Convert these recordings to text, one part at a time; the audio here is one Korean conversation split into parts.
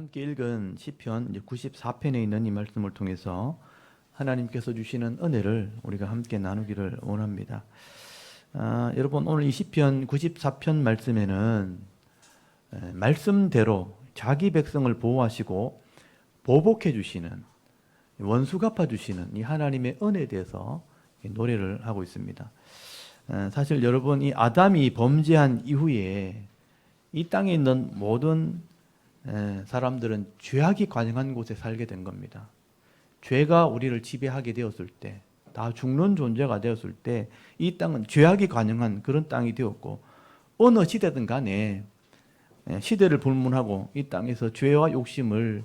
함께 읽은 시편 94편에 있는 이 말씀을 통해서 하나님께서 주시는 은혜를 우리가 함께 나누기를 원합니다. 여러분, 오늘 이 시편 94편 말씀에는 말씀대로 자기 백성을 보호하시고 보복해 주시는, 원수 갚아 주시는 이 하나님의 은혜에 대해서 노래를 하고 있습니다. 사실 여러분, 이 아담이 범죄한 이후에 이 땅에 있는 모든 사람들은 죄악이 관영한 곳에 살게 된 겁니다. 죄가 우리를 지배하게 되었을 때, 다 죽는 존재가 되었을 때 이 땅은 죄악이 관영한 그런 땅이 되었고, 어느 시대든 간에 시대를 불문하고 이 땅에서 죄와 욕심을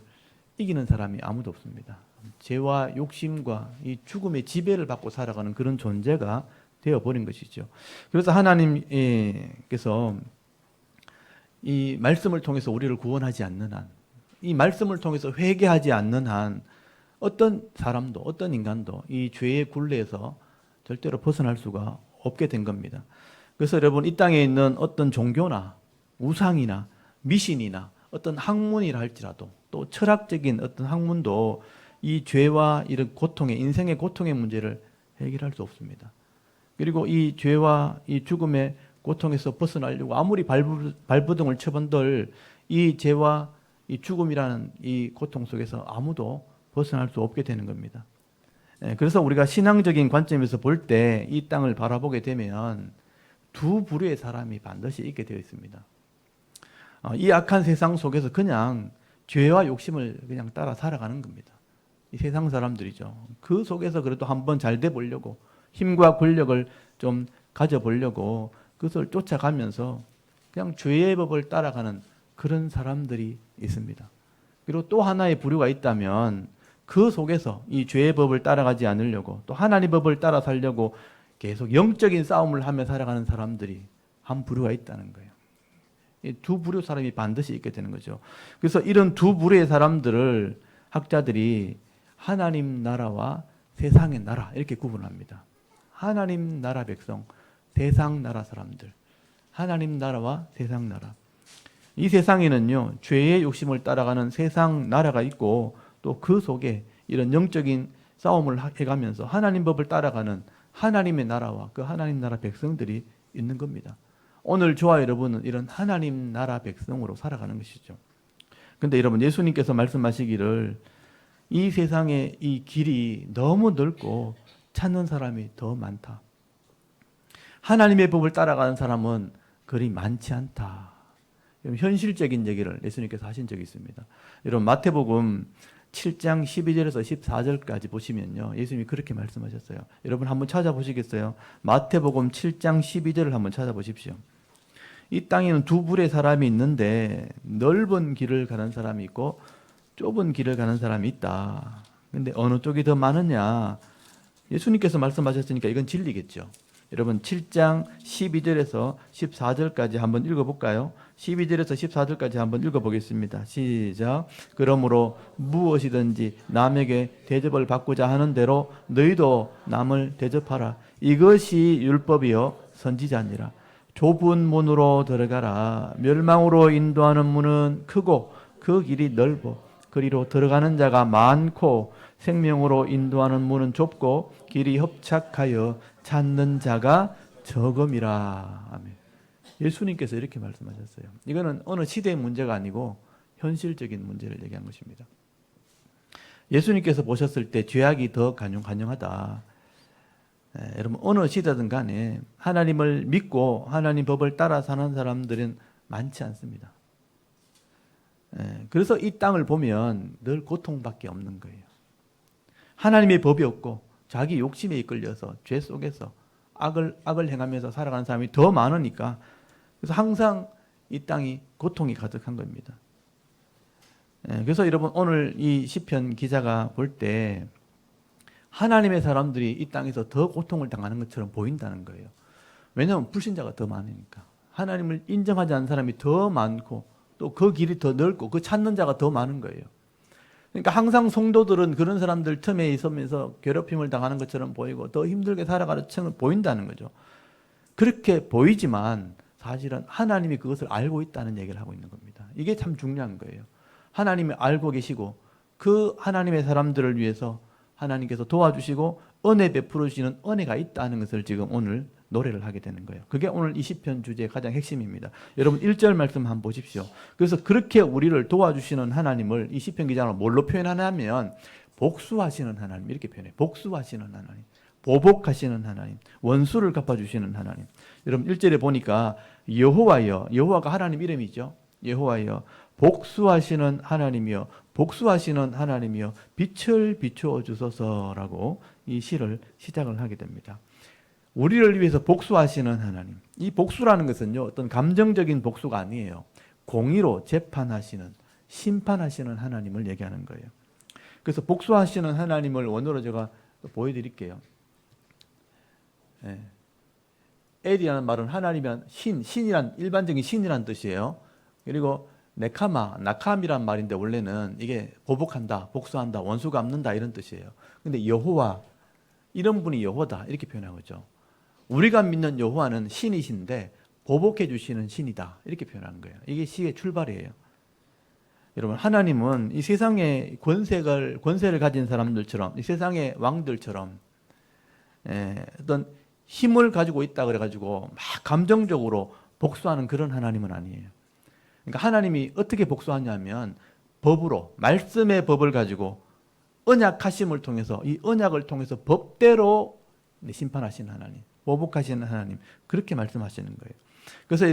이기는 사람이 아무도 없습니다. 죄와 욕심과 이 죽음의 지배를 받고 살아가는 그런 존재가 되어버린 것이죠. 그래서 하나님께서 이 말씀을 통해서 우리를 구원하지 않는 한, 이 말씀을 통해서 회개하지 않는 한 어떤 사람도, 어떤 인간도 이 죄의 굴레에서 절대로 벗어날 수가 없게 된 겁니다. 그래서 여러분, 이 땅에 있는 어떤 종교나 우상이나 미신이나 어떤 학문이라 할지라도, 또 철학적인 어떤 학문도 이 죄와 이런 고통의, 인생의 고통의 문제를 해결할 수 없습니다. 그리고 이 죄와 이 죽음의 고통에서 벗어나려고 아무리 발버둥을 쳐본들 이 죄와 이 죽음이라는 이 고통 속에서 아무도 벗어날 수 없게 되는 겁니다. 그래서 우리가 신앙적인 관점에서 볼 때 이 땅을 바라보게 되면 두 부류의 사람이 반드시 있게 되어 있습니다. 이 악한 세상 속에서 그냥 죄와 욕심을 그냥 따라 살아가는 겁니다. 이 세상 사람들이죠. 그 속에서 그래도 한번 잘 돼 보려고, 힘과 권력을 좀 가져보려고 그것을 쫓아가면서 그냥 죄의 법을 따라가는 그런 사람들이 있습니다. 그리고 또 하나의 부류가 있다면 그 속에서 이 죄의 법을 따라가지 않으려고, 또 하나님의 법을 따라 살려고 계속 영적인 싸움을 하며 살아가는 사람들이 한 부류가 있다는 거예요. 이 두 부류 사람이 반드시 있게 되는 거죠. 그래서 이런 두 부류의 사람들을 학자들이 하나님 나라와 세상의 나라 이렇게 구분합니다. 하나님 나라 백성, 세상 나라 사람들. 하나님 나라와 세상 나라. 이 세상에는요, 죄의 욕심을 따라가는 세상 나라가 있고, 또 그 속에 이런 영적인 싸움을 해가면서 하나님 법을 따라가는 하나님의 나라와 그 하나님 나라 백성들이 있는 겁니다. 오늘 저와 여러분은 이런 하나님 나라 백성으로 살아가는 것이죠. 근데 여러분, 예수님께서 말씀하시기를 이 세상의 이 길이 너무 넓고 찾는 사람이 더 많다. 하나님의 법을 따라가는 사람은 그리 많지 않다. 현실적인 얘기를 예수님께서 하신 적이 있습니다. 여러분, 마태복음 7장 12절에서 14절까지 보시면요, 예수님이 그렇게 말씀하셨어요. 여러분 한번 찾아보시겠어요? 마태복음 7장 12절을 한번 찾아보십시오. 이 땅에는 두 부류의 사람이 있는데 넓은 길을 가는 사람이 있고 좁은 길을 가는 사람이 있다. 근데 어느 쪽이 더 많으냐? 예수님께서 말씀하셨으니까 이건 진리겠죠. 여러분, 7장 12절에서 14절까지 한번 읽어볼까요? 12절에서 14절까지 한번 읽어보겠습니다. 시작. 그러므로 무엇이든지 남에게 대접을 받고자 하는 대로 너희도 남을 대접하라. 이것이 율법이요 선지자니라. 좁은 문으로 들어가라. 멸망으로 인도하는 문은 크고 그 길이 넓어 그리로 들어가는 자가 많고 생명으로 인도하는 문은 좁고 길이 협착하여 찾는 자가 적음이라. 아멘. 예수님께서 이렇게 말씀하셨어요. 이거는 어느 시대의 문제가 아니고 현실적인 문제를 얘기한 것입니다. 예수님께서 보셨을 때 죄악이 더 관영하다. 여러분, 어느 시대든 간에 하나님을 믿고 하나님 법을 따라 사는 사람들은 많지 않습니다. 그래서 이 땅을 보면 늘 고통밖에 없는 거예요. 하나님의 법이 없고 자기 욕심에 이끌려서 죄 속에서 악을 행하면서 살아가는 사람이 더 많으니까, 그래서 항상 이 땅이 고통이 가득한 겁니다. 그래서 여러분, 오늘 이 시편 기자가 볼 때 하나님의 사람들이 이 땅에서 더 고통을 당하는 것처럼 보인다는 거예요. 왜냐하면 불신자가 더 많으니까. 하나님을 인정하지 않는 사람이 더 많고 또 그 길이 더 넓고 그 찾는 자가 더 많은 거예요. 그러니까 항상 성도들은 그런 사람들 틈에 있으면서 괴롭힘을 당하는 것처럼 보이고 더 힘들게 살아가는 것처럼 보인다는 거죠. 그렇게 보이지만 사실은 하나님이 그것을 알고 있다는 얘기를 하고 있는 겁니다. 이게 참 중요한 거예요. 하나님이 알고 계시고 그 하나님의 사람들을 위해서 하나님께서 도와주시고 은혜 베풀어 주시는 은혜가 있다는 것을 지금 오늘 노래를 하게 되는 거예요. 그게 오늘 이 시편 주제의 가장 핵심입니다. 여러분 1절 말씀 한번 보십시오. 그래서 그렇게 우리를 도와주시는 하나님을 이 시편 기자는 뭘로 표현하냐면 복수하시는 하나님 이렇게 표현해요. 복수하시는 하나님, 보복하시는 하나님, 원수를 갚아주시는 하나님. 여러분 1절에 보니까 여호와여, 여호와가 하나님 이름이죠. 여호와여 복수하시는 하나님이여, 복수하시는 하나님이여 빛을 비추어 주소서라고 이 시를 시작을 하게 됩니다. 우리를 위해서 복수하시는 하나님. 이 복수라는 것은요, 어떤 감정적인 복수가 아니에요. 공의로 재판하시는, 심판하시는 하나님을 얘기하는 거예요. 그래서 복수하시는 하나님을 원어로 제가 보여드릴게요. 엘이라는 말은 하나님이란 신이란 일반적인 신이란 뜻이에요. 그리고 네카마, 나캄이란 말인데 원래는 이게 보복한다, 복수한다, 원수 갚는다 이런 뜻이에요. 근데 여호와, 이런 분이 여호다 이렇게 표현하죠. 우리가 믿는 여호와는 신이신데 보복해 주시는 신이다 이렇게 표현하는 거예요. 이게 시의 출발이에요. 여러분 하나님은 이 세상의 권세를 가진 사람들처럼, 이 세상의 왕들처럼 어떤 힘을 가지고 있다 그래가지고 막 감정적으로 복수하는 그런 하나님은 아니에요. 그러니까 하나님이 어떻게 복수하냐면 법으로, 말씀의 법을 가지고 언약하심을 통해서, 이 언약을 통해서 법대로 심판하시는 하나님, 보복하시는 하나님, 그렇게 말씀하시는 거예요. 그래서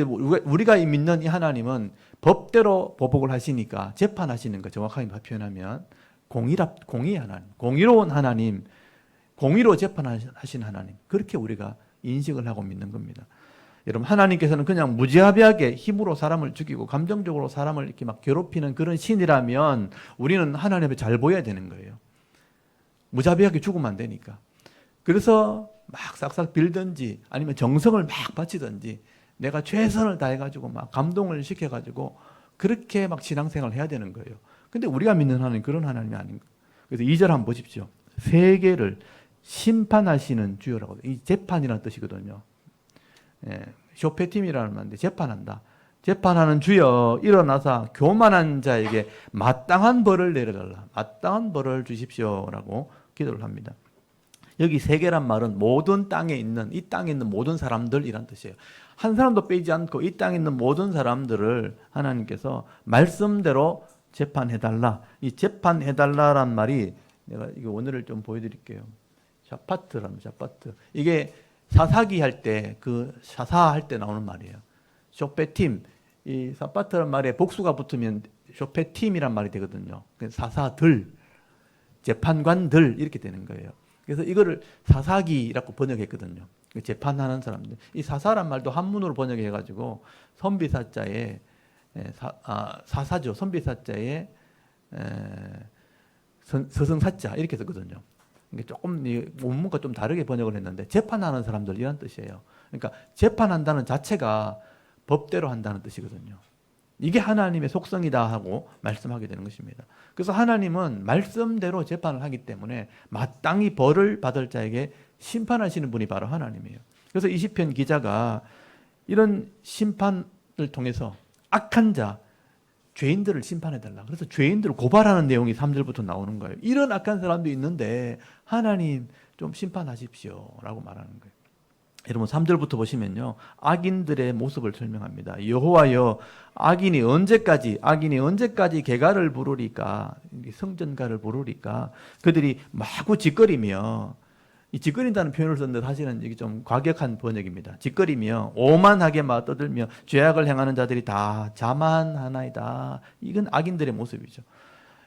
우리가 믿는 이 하나님은 법대로 보복을 하시니까 재판하시는 거, 정확하게 표현하면 공의 하나님, 공의로운 하나님, 공의로 재판하시는 하나님, 그렇게 우리가 인식을 하고 믿는 겁니다. 여러분 하나님께서는 그냥 무지하게 힘으로 사람을 죽이고 감정적으로 사람을 이렇게 막 괴롭히는 그런 신이라면 우리는 하나님을 잘 보여야 되는 거예요. 무자비하게 죽으면 안 되니까. 그래서 막 싹싹 빌든지 아니면 정성을 막 바치든지 내가 최선을 다해가지고 막 감동을 시켜가지고 그렇게 막 신앙생활을 해야 되는 거예요. 근데 우리가 믿는 하나님 그런 하나님이 아닌 거예요. 그래서 2절 한번 보십시오. 세계를 심판하시는 주여라고. 이 재판이라는 뜻이거든요. 쇼페팀이라는 말인데 재판한다. 재판하는 주여 일어나사 교만한 자에게 마땅한 벌을 내려달라. 마땅한 벌을 주십시오라고 기도를 합니다. 여기 세계란 말은 모든 땅에 있는, 이 땅에 있는 모든 사람들이란 뜻이에요. 한 사람도 빼지 않고 이 땅에 있는 모든 사람들을 하나님께서 말씀대로 재판해달라. 이 재판해달라란 말이 내가 이거 원어를 좀 보여드릴게요. 샤파트랍니다. 샤파트. 이게 사사기 할 때, 샤사할 때 나오는 말이에요. 쇼페팀. 이 샤파트란 말에 복수가 붙으면 쇼페팀이란 말이 되거든요. 사사들, 재판관들 이렇게 되는 거예요. 그래서 이거를 사사기라고 번역했거든요. 재판하는 사람들. 이 사사란 말도 한문으로 번역해가지고 선비사자에 사사죠. 선비사자에 서성사자 이렇게 썼거든요. 조금 원문과 좀 다르게 번역을 했는데 재판하는 사람들이란 뜻이에요. 그러니까 재판한다는 자체가 법대로 한다는 뜻이거든요. 이게 하나님의 속성이다 하고 말씀하게 되는 것입니다. 그래서 하나님은 말씀대로 재판을 하기 때문에 마땅히 벌을 받을 자에게 심판하시는 분이 바로 하나님이에요. 그래서 이 시편 기자가 이런 심판을 통해서 악한 자, 죄인들을 심판해달라. 그래서 죄인들을 고발하는 내용이 3절부터 나오는 거예요. 이런 악한 사람도 있는데 하나님 좀 심판하십시오 라고 말하는 거예요. 여러분 3절부터 보시면요, 악인들의 모습을 설명합니다. 여호와여 악인이 언제까지 개가를 부르리까, 성전가를 부르리까. 그들이 마구 짓거리며, 이 짓거린다는 표현을 썼는데 사실은 이게 좀 과격한 번역입니다. 짓거리며 오만하게 막 떠들며 죄악을 행하는 자들이 다 자만하나이다. 이건 악인들의 모습이죠.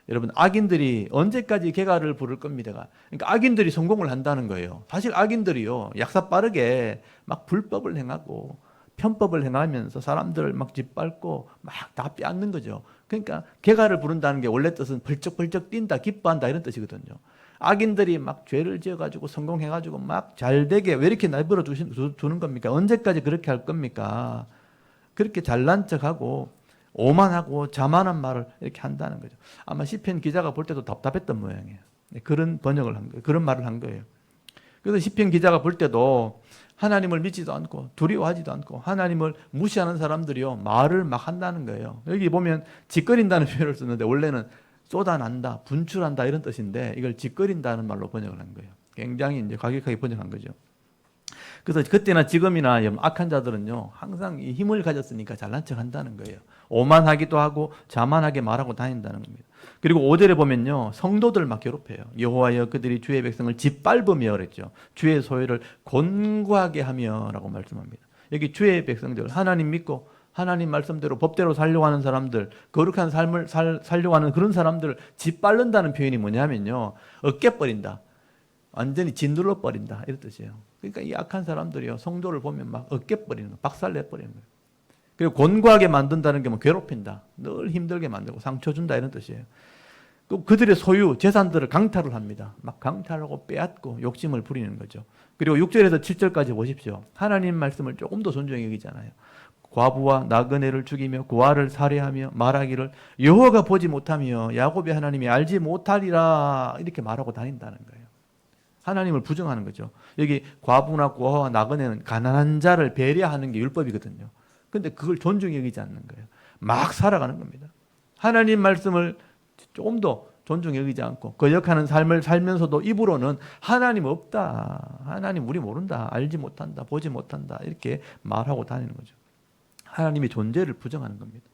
여러분 악인들이 언제까지 개가를 부를 겁니다. 그러니까 악인들이 성공을 한다는 거예요. 사실 악인들이요, 약사 빠르게 막 불법을 행하고 편법을 행하면서 사람들을 막 짓밟고 막 다 빼앗는 거죠. 그러니까 개가를 부른다는 게 원래 뜻은 벌쩍벌쩍 뛴다, 기뻐한다 이런 뜻이거든요. 악인들이 막 죄를 지어가지고 성공해가지고 막 잘되게 왜 이렇게 내버려 두는 겁니까? 언제까지 그렇게 할 겁니까? 그렇게 잘난 척하고 오만하고 자만한 말을 이렇게 한다는 거죠. 아마 시편 기자가 볼 때도 답답했던 모양이에요. 그런 번역을 한 거예요. 그런 말을 한 거예요. 그래서 시편 기자가 볼 때도 하나님을 믿지도 않고 두려워하지도 않고 하나님을 무시하는 사람들이요 말을 막 한다는 거예요. 여기 보면 짓거린다는 표현을 쓰는데 원래는 쏟아난다, 분출한다 이런 뜻인데 이걸 짓거린다는 말로 번역을 한 거예요. 굉장히 이제 과격하게 번역한 거죠. 그래서 그때나 지금이나 악한 자들은요 항상 이 힘을 가졌으니까 잘난 척 한다는 거예요. 오만하기도 하고 자만하게 말하고 다닌다는 겁니다. 그리고 5절에 보면요 성도들 막 괴롭혀요. 여호와여 그들이 주의 백성을 짓밟으며 그랬죠. 주의 소유를 곤고하게 하며 라고 말씀합니다. 여기 주의 백성들 하나님 믿고 하나님 말씀대로 법대로 살려고 하는 사람들, 거룩한 삶을 살려고 하는 그런 사람들을 짓밟는다는 표현이 뭐냐면요 어깨버린다, 완전히 짓눌러 버린다 이런 뜻이에요. 그러니까 이 악한 사람들이요 성도를 보면 막 어깨버리는 거, 박살내버리는 거예요. 그리고 곤고하게 만든다는 게 뭐 괴롭힌다, 늘 힘들게 만들고 상처 준다 이런 뜻이에요. 그들의 소유 재산들을 강탈을 합니다. 막 강탈하고 빼앗고 욕심을 부리는 거죠. 그리고 6절에서 7절까지 보십시오. 하나님 말씀을 조금 더 존중히 여기잖아요. 과부와 나그네를 죽이며 고아를 살해하며 말하기를 여호와가 보지 못하며 야곱의 하나님이 알지 못하리라 이렇게 말하고 다닌다는 거예요. 하나님을 부정하는 거죠. 여기 과부나 고아와 나그네는 가난한 자를 배려하는 게 율법이거든요. 근데 그걸 존중히 여기지 않는 거예요. 막 살아가는 겁니다. 하나님 말씀을 조금 더 존중히 여기지 않고 거역하는 삶을 살면서도 입으로는 하나님 없다, 하나님 우리 모른다, 알지 못한다, 보지 못한다 이렇게 말하고 다니는 거죠. 하나님의 존재를 부정하는 겁니다.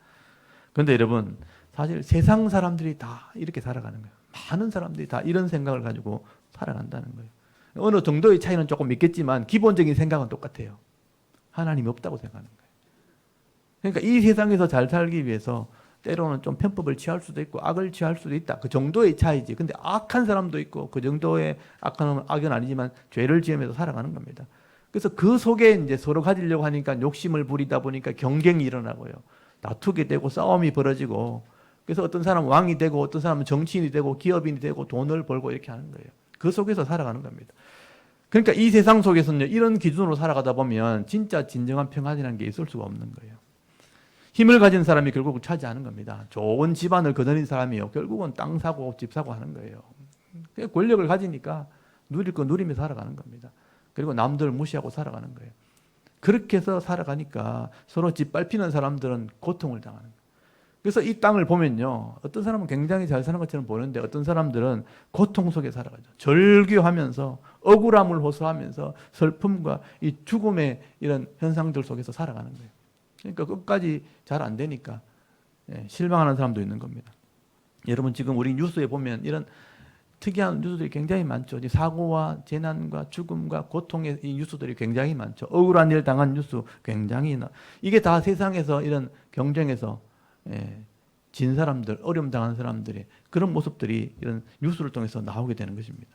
그런데 여러분 사실 세상 사람들이 다 이렇게 살아가는 거예요. 많은 사람들이 다 이런 생각을 가지고 살아간다는 거예요. 어느 정도의 차이는 조금 있겠지만 기본적인 생각은 똑같아요. 하나님이 없다고 생각하는 거예요. 그러니까 이 세상에서 잘 살기 위해서 때로는 좀 편법을 취할 수도 있고 악을 취할 수도 있다. 그 정도의 차이지. 근데 악한 사람도 있고 그 정도의 악은 아니지만 죄를 지으면서 살아가는 겁니다. 그래서 그 속에 이제 서로 가지려고 하니까 욕심을 부리다 보니까 경쟁이 일어나고요. 다투게 되고 싸움이 벌어지고 그래서 어떤 사람은 왕이 되고 어떤 사람은 정치인이 되고 기업인이 되고 돈을 벌고 이렇게 하는 거예요. 그 속에서 살아가는 겁니다. 그러니까 이 세상 속에서는요, 이런 기준으로 살아가다 보면 진짜 진정한 평안이라는 게 있을 수가 없는 거예요. 힘을 가진 사람이 결국 차지하는 겁니다. 좋은 집안을 거느린 사람이요, 결국은 땅 사고 집 사고 하는 거예요. 권력을 가지니까 누릴 거 누리며 살아가는 겁니다. 그리고 남들을 무시하고 살아가는 거예요. 그렇게 해서 살아가니까 서로 짓밟히는 사람들은 고통을 당하는 거예요. 그래서 이 땅을 보면요, 어떤 사람은 굉장히 잘 사는 것처럼 보이는데 어떤 사람들은 고통 속에 살아가죠. 절규하면서 억울함을 호소하면서 슬픔과 이 죽음의 이런 현상들 속에서 살아가는 거예요. 그러니까 끝까지 잘 안 되니까 실망하는 사람도 있는 겁니다. 여러분 지금 우리 뉴스에 보면 이런 특이한 뉴스들이 굉장히 많죠. 사고와 재난과 죽음과 고통의 이 뉴스들이 굉장히 많죠. 억울한 일 당한 뉴스 굉장히 이게 다 세상에서 이런 경쟁에서 진 사람들, 어려움 당한 사람들의 그런 모습들이 이런 뉴스를 통해서 나오게 되는 것입니다.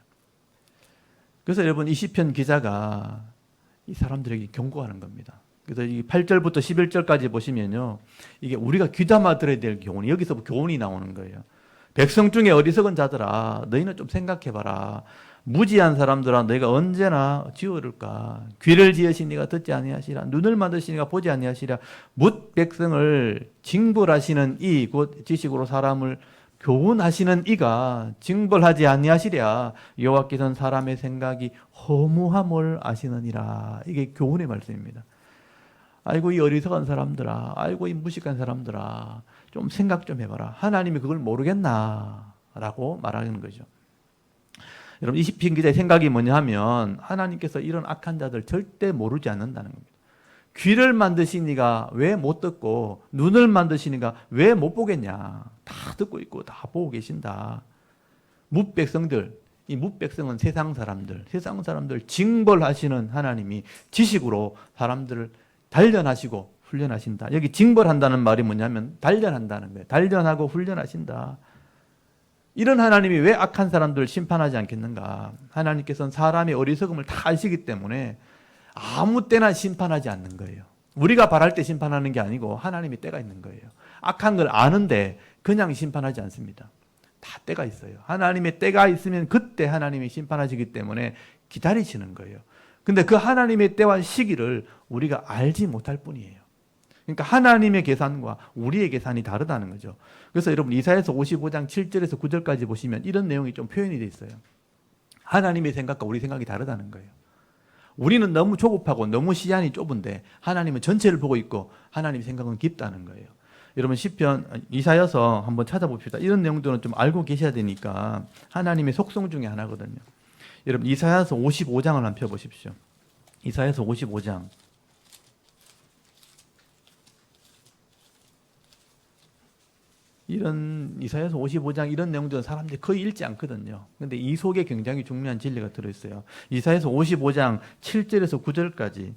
그래서 여러분 이 시편 기자가 이 사람들에게 경고하는 겁니다. 그래서 이 8절부터 11절까지 보시면요, 이게 우리가 귀담아 들어야 될 교훈이, 여기서 교훈이 나오는 거예요. 백성 중에 어리석은 자들아, 너희는 좀 생각해봐라. 무지한 사람들아, 너희가 언제나 지어올까? 귀를 지으신 이가 듣지 아니하시라. 눈을 만드신 이가 보지 아니하시라. 뭇 백성을 징벌하시는 이, 곧 지식으로 사람을 교훈하시는 이가 징벌하지 아니하시랴. 여호와께서는 사람의 생각이 허무함을 아시느니라. 이게 교훈의 말씀입니다. 아이고 이 어리석은 사람들아, 아이고 이 무식한 사람들아, 좀 생각 좀 해봐라. 하나님이 그걸 모르겠나? 라고 말하는 거죠. 여러분 이 시편 기자의 생각이 뭐냐 하면 하나님께서 이런 악한 자들 절대 모르지 않는다는 겁니다. 귀를 만드신 이가 왜 못 듣고 눈을 만드신 이가 왜 못 보겠냐? 다 듣고 있고 다 보고 계신다. 뭇백성들, 이 뭇백성은 세상 사람들 징벌하시는 하나님이 지식으로 사람들을 단련하시고 훈련하신다. 여기 징벌한다는 말이 뭐냐면 단련한다는 거예요. 단련하고 훈련하신다. 이런 하나님이 왜 악한 사람들을 심판하지 않겠는가? 하나님께서는 사람의 어리석음을 다 아시기 때문에 아무 때나 심판하지 않는 거예요. 우리가 바랄 때 심판하는 게 아니고 하나님이 때가 있는 거예요. 악한 걸 아는데 그냥 심판하지 않습니다. 다 때가 있어요. 하나님의 때가 있으면 그때 하나님이 심판하시기 때문에 기다리시는 거예요. 근데 그 하나님의 때와 시기를 우리가 알지 못할 뿐이에요. 그러니까 하나님의 계산과 우리의 계산이 다르다는 거죠. 그래서 여러분 이사야서 55장 7절에서 9절까지 보시면 이런 내용이 좀 표현이 되어 있어요. 하나님의 생각과 우리 생각이 다르다는 거예요. 우리는 너무 조급하고 너무 시야이 좁은데 하나님은 전체를 보고 있고 하나님의 생각은 깊다는 거예요. 여러분 시편 이사야서 한번 찾아봅시다. 이런 내용들은 좀 알고 계셔야 되니까 하나님의 속성 중에 하나거든요. 여러분 이사야서 55장을 한번 펴보십시오. 이사야서 55장. 이런 이사야서 55장 이런 내용들은 사람들이 거의 읽지 않거든요. 근데 이 속에 굉장히 중요한 진리가 들어있어요. 이사야서 55장 7절에서 9절까지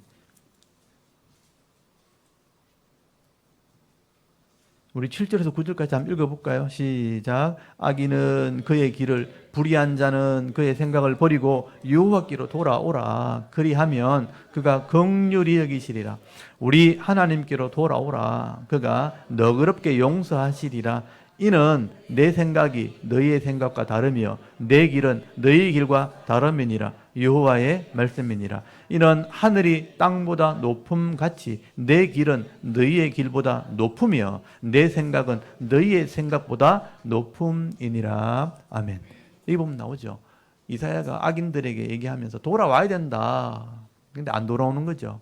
우리 7절에서 9절까지 한번 읽어볼까요? 시작. 악인은 그의 길을, 불의한 자는 그의 생각을 버리고 여호와께로 돌아오라. 그리하면 그가 긍휼히 여기시리라. 우리 하나님께로 돌아오라. 그가 너그럽게 용서하시리라. 이는 내 생각이 너희의 생각과 다르며 내 길은 너희의 길과 다름이니라. 여호와의 말씀이니라. 이는 하늘이 땅보다 높음 같이 내 길은 너희의 길보다 높으며 내 생각은 너희의 생각보다 높음이니라. 아멘. 이 보면 나오죠. 이사야가 악인들에게 얘기하면서 돌아와야 된다. 근데 안 돌아오는 거죠.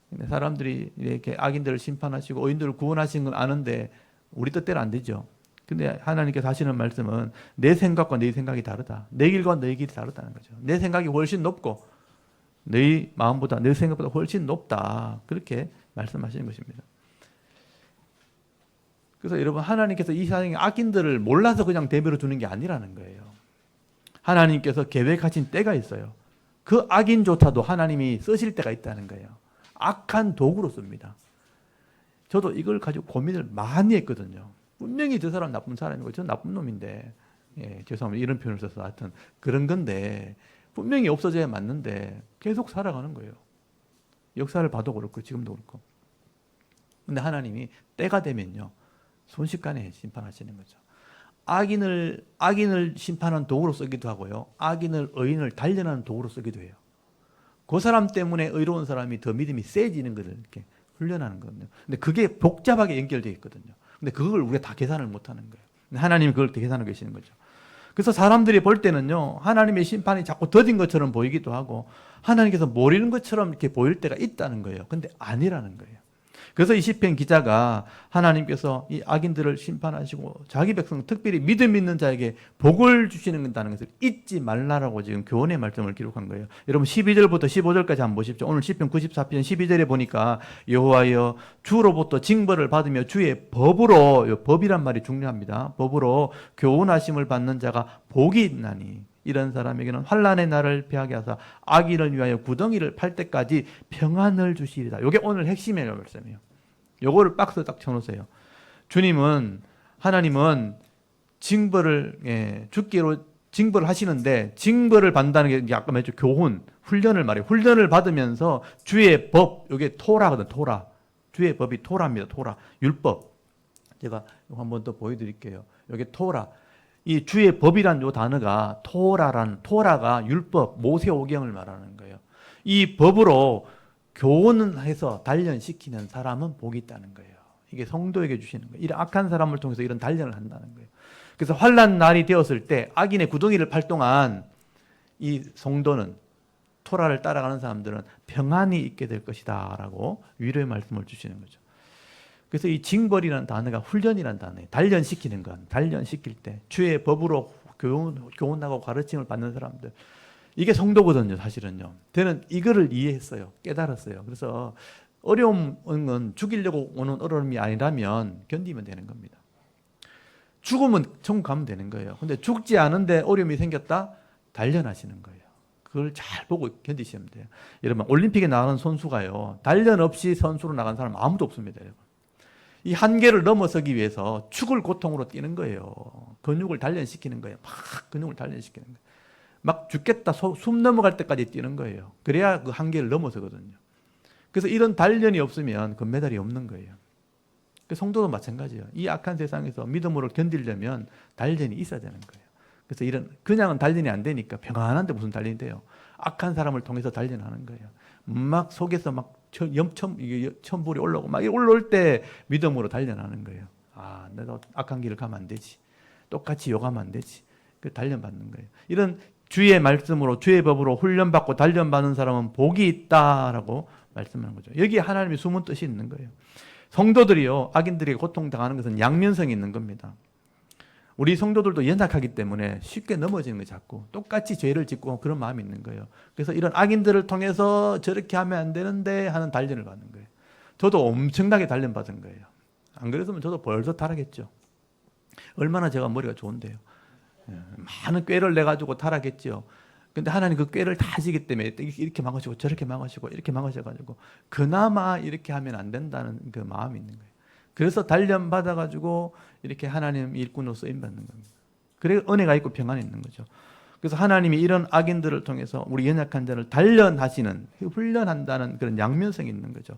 근데 사람들이 이렇게 악인들을 심판하시고 의인들을 구원하시는 건 아는데 우리 뜻대로 안 되죠. 근데 하나님께서 하시는 말씀은 내 생각과 너희 생각이 다르다. 내 길과 너희 길이 다르다는 거죠. 내 생각이 훨씬 높고 너희 마음보다 내 생각보다 훨씬 높다. 그렇게 말씀하시는 것입니다. 그래서 여러분 하나님께서 이 세상의 악인들을 몰라서 그냥 대비로 두는 게 아니라는 거예요. 하나님께서 계획하신 때가 있어요. 그 악인조차도 하나님이 쓰실 때가 있다는 거예요. 악한 도구로 씁니다. 저도 이걸 가지고 고민을 많이 했거든요. 분명히 저 사람 나쁜 사람이고 저 나쁜 놈인데, 죄송합니다. 이런 표현을 써서 하여튼 그런 건데 분명히 없어져야 맞는데 계속 살아가는 거예요. 역사를 봐도 그렇고 지금도 그렇고. 근데 하나님이 때가 되면요 순식간에 심판하시는 거죠. 악인을 심판하는 도구로 쓰기도 하고요. 악인을 의인을 단련하는 도구로 쓰기도 해요. 그 사람 때문에 의로운 사람이 더 믿음이 세지는 것을 이렇게 훈련하는 거거든요. 근데 그게 복잡하게 연결되어 있거든요. 근데 그걸 우리가 다 계산을 못하는 거예요. 하나님이 그걸 계산하고 계시는 거죠. 그래서 사람들이 볼 때는요, 하나님의 심판이 자꾸 더딘 것처럼 보이기도 하고, 하나님께서 모르는 것처럼 이렇게 보일 때가 있다는 거예요. 근데 아니라는 거예요. 그래서 이 시편 기자가 하나님께서 이 악인들을 심판하시고 자기 백성 특별히 믿음 있는 자에게 복을 주시는다는 것을 잊지 말라라고 지금 교훈의 말씀을 기록한 거예요. 여러분 12절부터 15절까지 한번 보십시오. 오늘 시편 94편 12절에 보니까 여호와여 주로부터 징벌을 받으며 주의 법으로, 법이란 말이 중요합니다. 법으로 교훈하심을 받는 자가 복이 있나니 이런 사람에게는 환난의 날을 피하게 하사 악인을 위하여 구덩이를 팔 때까지 평안을 주시리다. 이게 오늘 핵심의 말씀이에요. 요거를 박스 딱 쳐놓으세요. 하나님은 징벌을 죽기로 징벌을 하시는데 징벌을 받는다는 게 아까 말했죠. 교훈, 훈련을 말해요. 훈련을 받으면서 주의 법, 이게 토라거든. 토라. 주의 법이 토라입니다. 토라. 율법. 제가 한 번 더 보여드릴게요. 이게 토라. 이 주의 법이란 요 단어가 토라가 율법, 모세오경을 말하는 거예요. 이 법으로 교훈해서 단련시키는 사람은 복이 있다는 거예요. 이게 성도에게 주시는 거예요. 이런 악한 사람을 통해서 이런 단련을 한다는 거예요. 그래서 환난 날이 되었을 때 악인의 구덩이를 팔 동안 이 성도는 토라를 따라가는 사람들은 평안이 있게 될 것이다 라고 위로의 말씀을 주시는 거죠. 그래서 이 징벌이라는 단어가 훈련이라는 단어예요. 단련시키는 건, 단련시킬 때 주의 법으로 교훈하고 가르침을 받는 사람들, 이게 성도거든요. 사실은요. 저는 이거를 이해했어요. 깨달았어요. 그래서 어려움은 죽이려고 오는 어려움이 아니라면 견디면 되는 겁니다. 죽으면 천국 가면 되는 거예요. 근데 죽지 않은데 어려움이 생겼다? 단련하시는 거예요. 그걸 잘 보고 견디시면 돼요. 여러분 올림픽에 나가는 선수가요, 단련 없이 선수로 나간 사람 아무도 없습니다. 여러분. 이 한계를 넘어서기 위해서 죽을 고통으로 뛰는 거예요. 근육을 단련시키는 거예요. 막 근육을 단련시키는 거예요. 막 죽겠다, 숨 넘어갈 때까지 뛰는 거예요. 그래야 그 한계를 넘어서거든요. 그래서 이런 단련이 없으면 금메달이 없는 거예요. 성도도 마찬가지예요. 이 악한 세상에서 믿음으로 견디려면 단련이 있어야 되는 거예요. 그래서 이런 그냥은 단련이 안 되니까 평안한데 무슨 단련이 돼요? 악한 사람을 통해서 단련하는 거예요. 막 속에서 막 천불이 올라오고 막 올라올 때 믿음으로 단련하는 거예요. 아, 내가 악한 길을 가면 안 되지. 똑같이 욕하면 안 되지. 그 단련받는 거예요. 이런 주의 말씀으로 주의 법으로 훈련받고 단련받는 사람은 복이 있다라고 말씀하는 거죠. 여기에 하나님의 숨은 뜻이 있는 거예요. 성도들이요, 악인들에게 고통당하는 것은 양면성이 있는 겁니다. 우리 성도들도 연약하기 때문에 쉽게 넘어지는 거예요. 자꾸 똑같이 죄를 짓고 그런 마음이 있는 거예요. 그래서 이런 악인들을 통해서 저렇게 하면 안 되는데 하는 단련을 받는 거예요. 저도 엄청나게 단련받은 거예요. 안 그랬으면 저도 벌써 타락했죠. 얼마나 제가 머리가 좋은데요. 많은 꾀를 내가지고 타락했죠. 근데 하나님 그 꾀를 다 아시기 때문에 이렇게 막으시고 저렇게 막으시고 이렇게 막으셔가지고 그나마 이렇게 하면 안 된다는 그 마음이 있는 거예요. 그래서 단련 받아가지고 이렇게 하나님 일꾼으로 쓰임 받는 겁니다. 그래 은혜가 있고 평안이 있는 거죠. 그래서 하나님이 이런 악인들을 통해서 우리 연약한 자를 단련하시는, 훈련한다는 그런 양면성이 있는 거죠.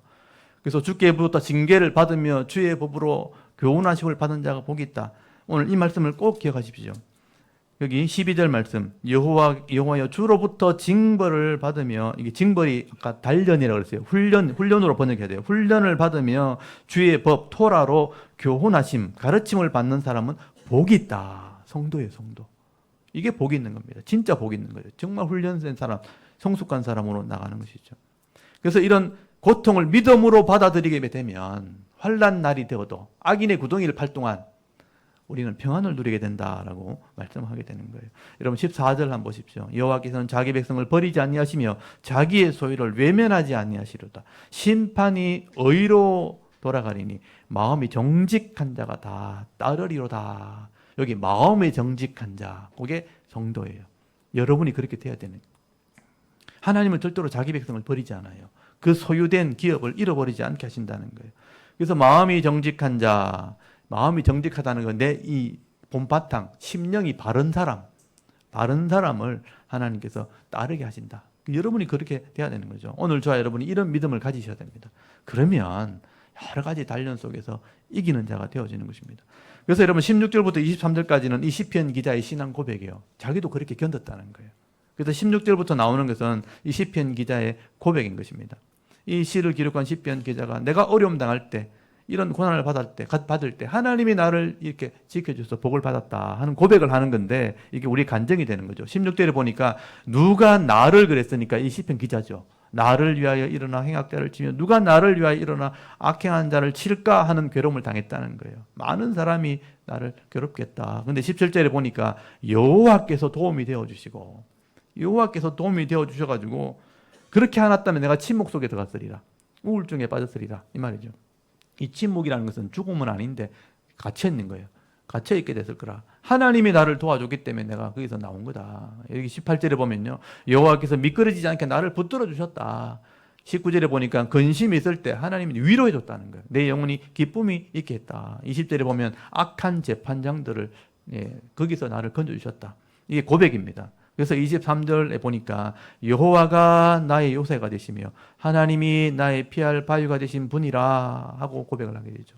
그래서 주께부터 징계를 받으며 주의 법으로 교훈하심을 받은 자가 복이 있다. 오늘 이 말씀을 꼭 기억하십시오. 여기 12절 말씀, 여호와여 주로부터 징벌을 받으며, 이게 징벌이 아까 단련이라고 그랬어요. 훈련으로 번역해야 돼요. 훈련을 받으며 주의 법 토라로 교훈하심, 가르침을 받는 사람은 복이 있다. 성도예요, 성도. 이게 복이 있는 겁니다. 진짜 복이 있는 거예요. 정말 훈련된 사람, 성숙한 사람으로 나가는 것이죠. 그래서 이런 고통을 믿음으로 받아들이게 되면 환난 날이 되어도 악인의 구덩이를 팔 동안 우리는 평안을 누리게 된다라고 말씀하게 되는 거예요. 여러분 14절 한번 보십시오. 여호와께서는 자기 백성을 버리지 아니하시며 자기의 소유를 외면하지 아니하시리로다. 심판이 의로 돌아가리니 마음이 정직한 자가 다 따르리로다. 여기 마음이 정직한 자, 그게 성도예요. 여러분이 그렇게 돼야 되는 거예요. 하나님은 절대로 자기 백성을 버리지 않아요. 그 소유된 기업을 잃어버리지 않게 하신다는 거예요. 그래서 마음이 정직한 자, 마음이 정직하다는 건 내 이 본바탕, 심령이 바른 사람을 하나님께서 따르게 하신다. 여러분이 그렇게 돼야 되는 거죠. 오늘 저와 여러분이 이런 믿음을 가지셔야 됩니다. 그러면 여러 가지 단련 속에서 이기는 자가 되어지는 것입니다. 그래서 여러분 16절부터 23절까지는 이 시편 기자의 신앙 고백이에요. 자기도 그렇게 견뎠다는 거예요. 그래서 16절부터 나오는 것은 이 시편 기자의 고백인 것입니다. 이 시를 기록한 시편 기자가 내가 어려움 당할 때, 이런 고난을 받을 때 하나님이 나를 이렇게 지켜줘서 복을 받았다 하는 고백을 하는 건데, 이게 우리 간증이 되는 거죠. 16절에 보니까 누가 나를 그랬으니까 이 시편 기자죠. 나를 위하여 일어나 행악자를 치며 누가 나를 위하여 일어나 악행한 자를 칠까 하는 괴로움을 당했다는 거예요. 많은 사람이 나를 괴롭겠다. 근데 17절에 보니까 여호와께서 도움이 되어주시고, 여호와께서 도움이 되어주셔가지고 그렇게 하놨다면 내가 침묵 속에 들어갔으리라. 우울증에 빠졌으리라. 이 말이죠. 이 침묵이라는 것은 죽음은 아닌데 갇혀 있는 거예요. 갇혀 있게 됐을 거라. 하나님이 나를 도와줬기 때문에 내가 거기서 나온 거다. 여기 18절에 보면요, 여호와께서 미끄러지지 않게 나를 붙들어 주셨다. 19절에 보니까 근심이 있을 때 하나님이 위로해 줬다는 거예요. 내 영혼이 기쁨이 있게 했다. 20절에 보면 악한 재판장들을 거기서 나를 건져 주셨다. 이게 고백입니다. 그래서 23절에 보니까 여호와가 나의 요새가 되시며 하나님이 나의 피할 바위가 되신 분이라 하고 고백을 하게 되죠.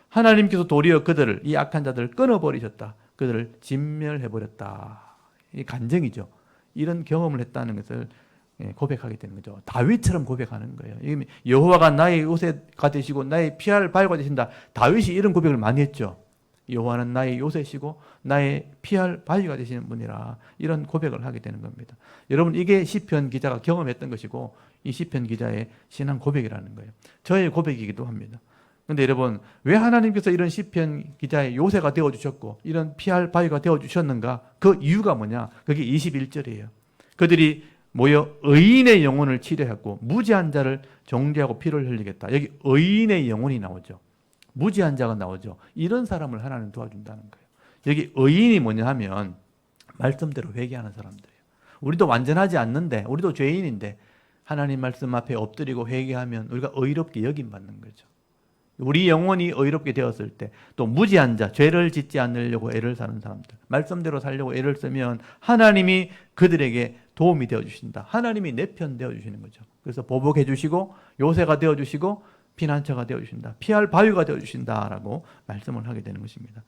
하나님께서 도리어 그들을, 이 악한 자들을 끊어버리셨다. 그들을 진멸해버렸다. 이 간증이죠. 이런 경험을 했다는 것을 고백하게 되는 거죠. 다윗처럼 고백하는 거예요. 여호와가 나의 요새가 되시고 나의 피할 바위가 되신다. 다윗이 이런 고백을 많이 했죠. 여호와는 나의 요새시고 나의 피할 바위가 되시는 분이라, 이런 고백을 하게 되는 겁니다. 여러분, 이게 시편 기자가 경험했던 것이고 이 시편 기자의 신앙 고백이라는 거예요. 저의 고백이기도 합니다. 그런데 여러분, 왜 하나님께서 이런 시편 기자의 요새가 되어주셨고 이런 피할 바위가 되어주셨는가? 그 이유가 뭐냐? 그게 21절이에요. 그들이 모여 의인의 영혼을 치료하고 무지한 자를 정죄하고 피를 흘리겠다. 여기 의인의 영혼이 나오죠. 무지한 자가 나오죠. 이런 사람을 하나님 도와준다는 거예요. 여기 의인이 뭐냐 하면 말씀대로 회개하는 사람들이에요. 우리도 완전하지 않는데, 우리도 죄인인데 하나님 말씀 앞에 엎드리고 회개하면 우리가 의롭게 여김받는 거죠. 우리 영혼이 의롭게 되었을 때, 또 무지한 자, 죄를 짓지 않으려고 애를 사는 사람들, 말씀대로 살려고 애를 쓰면 하나님이 그들에게 도움이 되어주신다. 하나님이 내 편 되어주시는 거죠. 그래서 보복해 주시고 요새가 되어주시고 피난처가 되어주신다. 피할 바위가 되어주신다라고 말씀을 하게 되는 것입니다.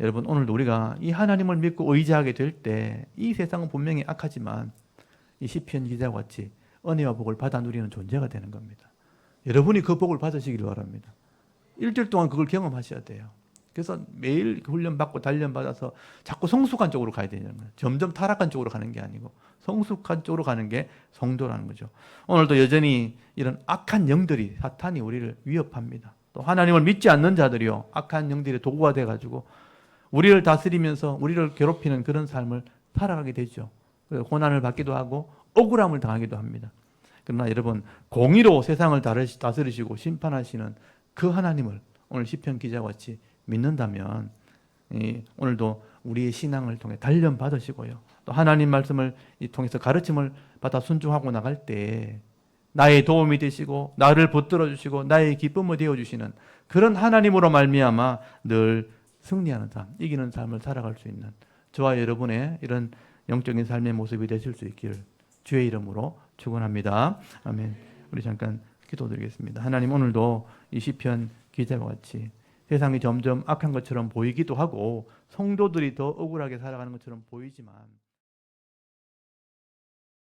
여러분, 오늘도 우리가 이 하나님을 믿고 의지하게 될 때 이 세상은 분명히 악하지만 이 시편 기자와 같이 은혜와 복을 받아 누리는 존재가 되는 겁니다. 여러분이 그 복을 받으시길 바랍니다. 일주일 동안 그걸 경험하셔야 돼요. 그래서 매일 훈련받고 단련받아서 자꾸 성숙한 쪽으로 가야 되는 거예요. 점점 타락한 쪽으로 가는 게 아니고 성숙한 쪽으로 가는 게 성도라는 거죠. 오늘도 여전히 이런 악한 영들이, 사탄이 우리를 위협합니다. 또 하나님을 믿지 않는 자들이요, 악한 영들의 도구가 돼가지고 우리를 다스리면서 우리를 괴롭히는 그런 삶을 살아가게 되죠. 고난을 받기도 하고 억울함을 당하기도 합니다. 그러나 여러분, 공의로 세상을 다스리시고 심판하시는 그 하나님을 오늘 시편 기자와 같이 믿는다면 오늘도 우리의 신앙을 통해 단련 받으시고요, 또 하나님 말씀을 통해서 가르침을 받아 순종하고 나갈 때 나의 도움이 되시고 나를 붙들어 주시고 나의 기쁨이 되어 주시는 그런 하나님으로 말미암아 늘 승리하는 삶, 이기는 삶을 살아갈 수 있는 저와 여러분의 이런 영적인 삶의 모습이 되실 수 있기를 주의 이름으로 축원합니다. 아멘. 우리 잠깐 기도드리겠습니다. 하나님, 오늘도 이 시편 기자와 같이 세상이 점점 악한 것처럼 보이기도 하고 성도들이 더 억울하게 살아가는 것처럼 보이지만